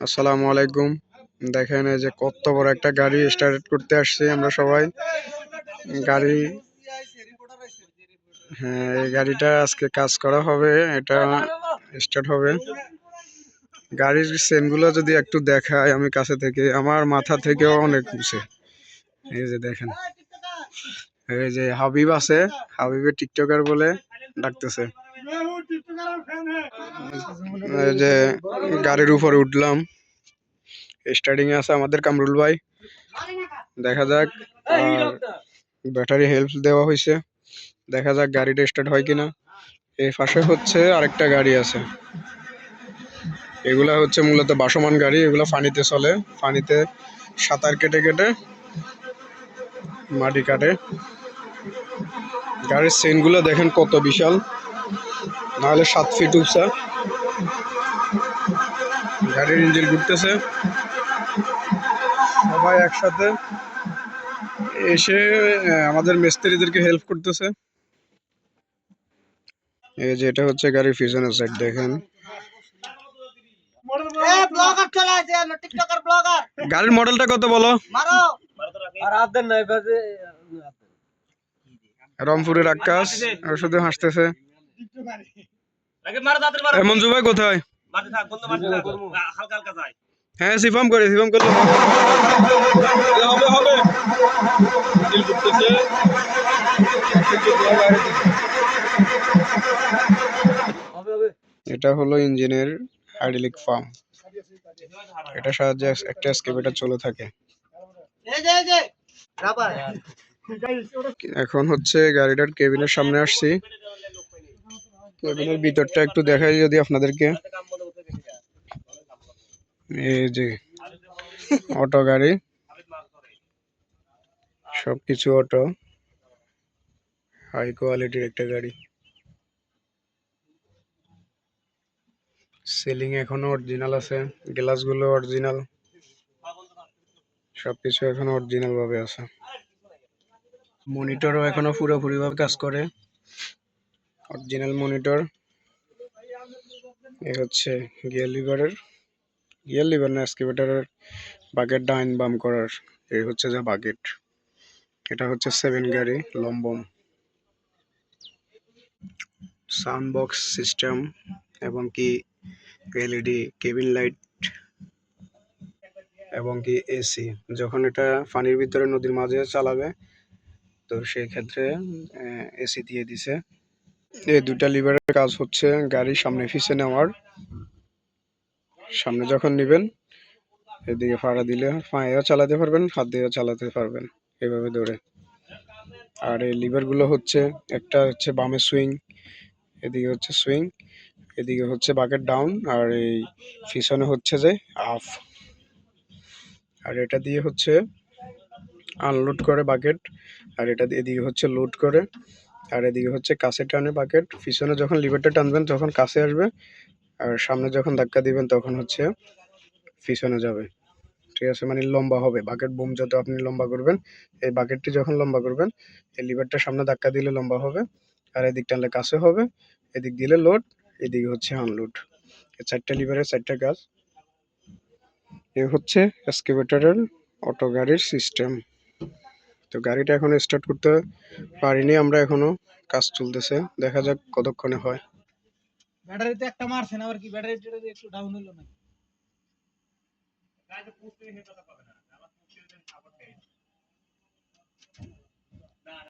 আসসালামু আলাইকুম। দেখেন এই যে কত বড় একটা গাড়ি স্টার্ট করতে আসছি আমরা সবাই। গাড়ি, হ্যাঁ, এই গাড়িটা আজকে কাজ করা হবে, এটা স্টার্ট হবে। গাড়ির চেনগুলো যদি একটু দেখায় আমি কাছে থেকে, আমার মাথা থেকেও অনেক উঁচু। এই যে দেখেন, এই যে হাবিব আছে, হাবিবের টিকটকার বলে ডাকতেছে। এই যে গাড়ির উপরে উঠলাম, স্টার্টিং এ আছে আমাদের কামরুল ভাই। দেখা যাক, আর ব্যাটারি হেল্প দেওয়া হয়েছে, দেখা যাক গাড়িটা স্টার্ট হয় কিনা। এই পাশে হচ্ছে আরেকটা গাড়ি আছে, এগুলা হচ্ছে মূলত ভাসমান গাড়ি, এগুলো পানিতে চলে, পানিতে সাঁতার কেটে কেটে মাটি কাটে। গাড়ির চেনগুলো দেখেন কত বিশাল, নাহলে 7 ফিট উঁচা। গাড়ির ইঞ্জিন ঘুরতেছে, সবাই একসাথে এসে আমাদের মিস্ত্রিদেরকে হেল্প করতেছে। এই যে এটা হচ্ছে গাড়ির পিছনের সাইড, দেখেন গাড়ির মডেলটা কত বলো? রংপুরের আকাশ শুধু হাসতেছে। মঞ্জু ভাই কোথায়? হ্যাঁ, সিফাম করে, সিফাম করলে হবে হবে। এটা হলো ইঞ্জিনের হাইড্রোলিক পাম্প, এটা সাহায্যে একটা এক্সকাভেটর চলে থাকে। এখন হচ্ছে গাড়িটার কেবিনের সামনে আসছি, কেবিনের ভিতরটা একটু দেখাই যদি আপনাদেরকে। এই যে অটো গাড়ি, সবকিছু অটো, হাই কোয়ালিটির একটা গাড়ি। সিলিং এখনো অরিজিনাল আছে, গ্লাসগুলো অরিজিনাল, সবকিছু এখনো অরিজিনাল ভাবে আছে। মনিটরও এখনো পুরোপুরি ভাবে কাজ করে, অরিজিনাল মনিটর। এই হচ্ছে গিয়ার লিভার না এক্সকাভেটরের বাকেট ডাইন বাম করার, এই হচ্ছে যে বাকেট। এটা হচ্ছে 7 গাড়ি লম্বম, সাউন্ড বক্স সিস্টেম এবং কি এলইডি কেবিন লাইট এবং কি এসি। যখন এটা পানির ভিতরে নদীর মাঝে চালাবে তো সেই ক্ষেত্রে এসি দিয়ে দিছে। এই দুটা লিভারের কাজ হচ্ছে গাড়ি সামনে পিছে নেওয়ার। সামনে যখন নেবেন এদিকে ফাড়া দিলে পায়েও চালাতে পারবেন, হাত দিয়েও চালাতে পারবেন এভাবে ধরে। আর এই লিভারগুলো হচ্ছে, একটা হচ্ছে বামে সুইং, এদিকে হচ্ছে সুইং, এদিকে হচ্ছে বাকেট ডাউন, আর এই পিছনে হচ্ছে যে আপ। আর এটা দিয়ে হচ্ছে আনলোড করে বাকেট, আর এটা এদিকে হচ্ছে লোড করে, আর এদিকে হচ্ছে কাছে টানে বাকেট। পিছনে যখন লিভারটা টানবেন তখন কাছে আসবে, আর সামনে যখন ধাক্কা দিবেন তখন হচ্ছে পিছনে যাবে। ঠিক আছে, মানে লম্বা হবে বাকেট। বুম যত আপনি লম্বা করবেন, এই বাকেটটি যখন লম্বা করবেন এই লিভারটা সামনে ধাক্কা দিলে লম্বা হবে, আর এদিক টানলে কাছে হবে, এদিক দিলে লোড, এদিকে হচ্ছে আনলোড। এই 4টা লিভারের 4টা কাজ। এই হচ্ছে এক্সকাভেটরের অটো গাড়ির সিস্টেম। তো গাড়িটা এখন স্টার্ট করতে পারিনি আমরা এখনো, কাজ চলতেছে, দেখা যাক কতক্ষণে হয়। ব্যাটারিতে একটা মারছেন, আবার কি ব্যাটারিটা একটু ডাউন হলো না?